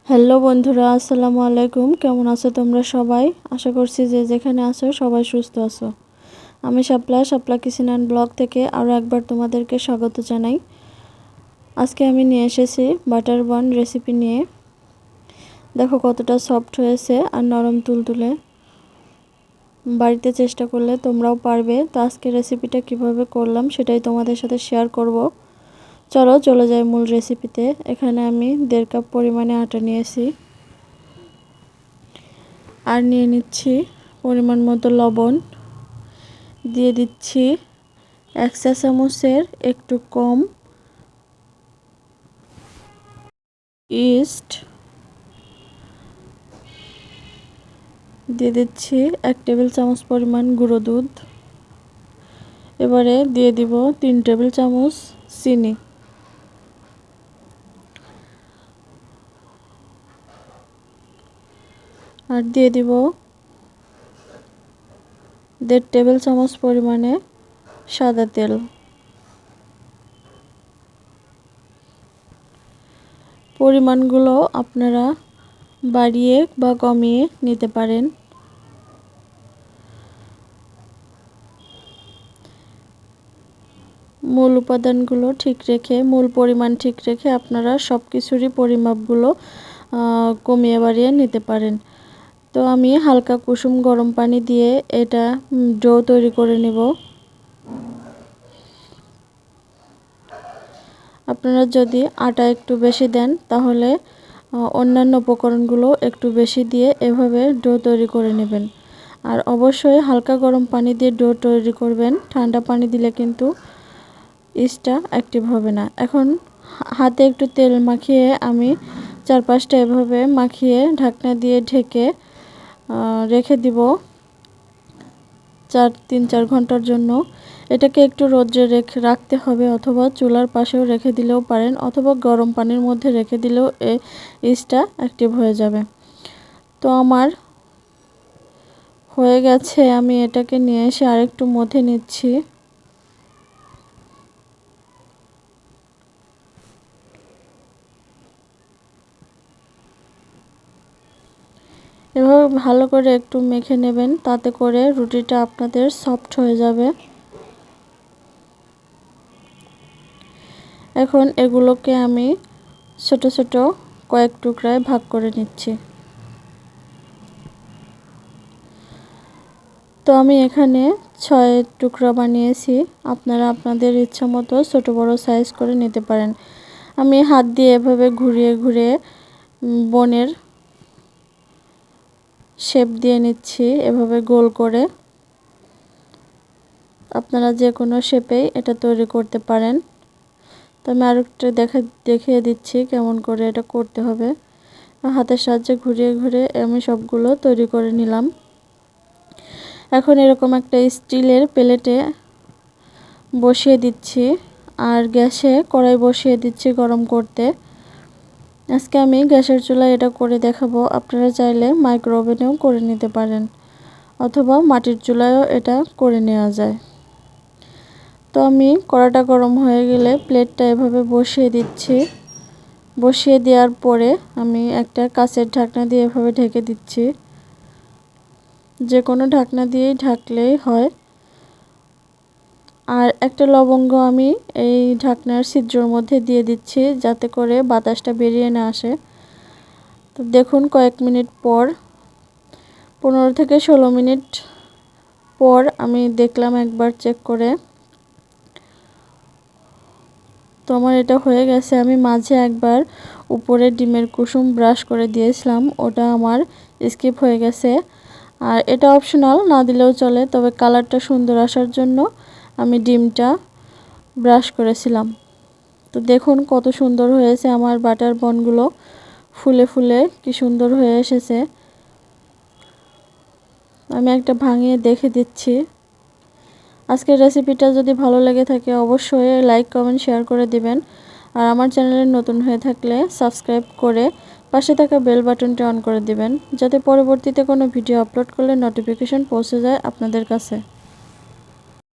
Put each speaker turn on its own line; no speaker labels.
Hello বন্ধুরা, আসসালামু আলাইকুম। কেমন আছো তোমরা সবাই? আশা করছি যে যেখানে আছো সবাই সুস্থ আছো। আমি শাপলা কিচেন অ্যান্ড ব্লগ থেকে আরও একবার তোমাদেরকে স্বাগত জানাই। আজকে আমি নিয়ে এসেছি বাটার বান রেসিপি নিয়ে। দেখো কতটা সফট হয়েছে আর নরম তুলতুলে। বাড়িতে চেষ্টা করলে তোমরাও পারবে। তো আজকে রেসিপিটা কিভাবে করলাম সেটাই তোমাদের সাথে শেয়ার করব। চলো চলে যাই মূল রেসিপিতে। এখানে আমি 1.5 কাপ পরিমাণে আটা নিয়েছি, আর নিয়ে নিচ্ছি পরিমাণ মতো লবণ, দিয়ে দিচ্ছি 1 চা চামচের একটু কম ইস্ট, দিয়ে দিচ্ছি 1 টেবিল চামচ পরিমাণ গুঁড়ো দুধ। এবারে দিয়ে দিব 3 টেবিল চামচ চিনি। আর দিয়ে দিব 1.5 টেবিল চামচ পরিমাণে সাদা তেল। পরিমাণগুলো আপনারা বাড়িয়ে বা কমিয়ে নিতে পারেন। মূল উপাদানগুলো ঠিক রেখে, মূল পরিমাণ ঠিক রেখে আপনারা সব কিছুরই পরিমাপগুলো কমিয়ে বাড়িয়ে নিতে পারেন। তো আমি হালকা কুসুম গরম পানি দিয়ে এটা ডো তৈরি করে নেব। আপনারা যদি আটা একটু বেশি দেন তাহলে অন্যান্য উপকরণগুলো একটু বেশি দিয়ে এভাবে ডো তৈরি করে নেবেন। আর অবশ্যই হালকা গরম পানি দিয়ে ডো তৈরি করবেন, ঠান্ডা পানি দিলে কিন্তু ইস্টটা অ্যাক্টিভ হবে না। এখন হাতে একটু তেল মাখিয়ে আমি চারপাশটা এভাবে মাখিয়ে ঢাকনা দিয়ে ঢেকে রেখে দিব 3-4 ঘন্টার জন্য। এটাকে একটু রোদ্রে রাখতে হবে, অথবা চুলার পাশেও রেখে দিলেও পারেন, অথবা গরম পানির মধ্যে রেখে দিলেও এই ইস্টটা অ্যাক্টিভ হয়ে যাবে। তো আমার হয়ে গেছে, আমি এটাকে নিয়ে এসে আরেকটু মথে নিচ্ছি। এভাবে ভালো করে একটু মেখে নেবেন, তাতে করে রুটিটা আপনাদের সফট হয়ে যাবে। এখন এগুলোকে আমি ছোট ছোট কয়েক টুকরায় ভাগ করে নিচ্ছি। তো আমি এখানে 6 টুকরা বানিয়েছি। আপনারা আপনাদের ইচ্ছা মতো ছোট বড় সাইজ করে নিতে পারেন। আমি হাত দিয়ে এভাবে ঘুরিয়ে ঘুরিয়ে বনের শেপ দিয়ে নিচ্ছি, এভাবে গোল করে। আপনারা যে কোনো শেপেই এটা তৈরি করতে পারেন। তো আমি আরেকটা দেখিয়ে দিচ্ছি কেমন করে এটা করতে হবে। হাতের সাহায্যে ঘুরিয়ে ঘুরিয়ে আমি সবগুলো তৈরি করে নিলাম। এখন এরকম একটা স্টিলের প্লেটে বসিয়ে দিচ্ছি, আর গ্যাসে কড়াই বসিয়ে দিচ্ছি গরম করতে। আজকে আমি গ্যাসের চুলায় এটা করে দেখাবো। আপনারা চাইলে মাইক্রো ওভেনেও করে নিতে পারেন, অথবা মাটির চুলায়ও এটা করে নেওয়া যায়। তো আমি কড়াটা গরম হয়ে গেলে প্লেটটা এভাবে বসিয়ে দিচ্ছি। বসিয়ে দেওয়ার পরে আমি একটা কাঁচের ঢাকনা দিয়ে এভাবে ঢেকে দিচ্ছি। যে কোনো ঢাকনা দিয়েই ঢাকলেই হয়। আর একটা লবঙ্গ আমি এই ঢাকনার ছিদ্রের মধ্যে দিয়ে দিচ্ছি, যাতে করে বাতাসটা বেরিয়ে না আসে। তো দেখুন কয়েক মিনিট পর, 15 থেকে 16 মিনিট পর আমি দেখলাম একবার চেক করে। তো আমার এটা হয়ে গেছে। আমি মাঝে একবার উপরে ডিমের কুসুম ব্রাশ করে দিয়েছিলাম, ওটা আমার স্কিপ হয়ে গেছে। আর এটা অপশনাল, না দিলেও চলে, তবে কালারটা সুন্দর আসার জন্য আমি ডিমটা ব্রাশ করেছিলাম। তো দেখুন কত সুন্দর হয়েছে আমার বাটার বনগুলো, ফুলে ফুলে কি সুন্দর হয়ে এসেছে। আমি একটা ভাঙিয়ে দেখে দিচ্ছি। আজকের রেসিপিটা যদি ভালো লেগে থাকে অবশ্যই লাইক কমেন্ট শেয়ার করে দিবেন। আর আমার চ্যানেলে নতুন হয়ে থাকলে সাবস্ক্রাইব করে পাশে থাকা বেল বাটনটি অন করে দিবেন, যাতে পরবর্তীতে কোনো ভিডিও আপলোড করলে নোটিফিকেশন পৌঁছে যায় আপনাদের কাছে।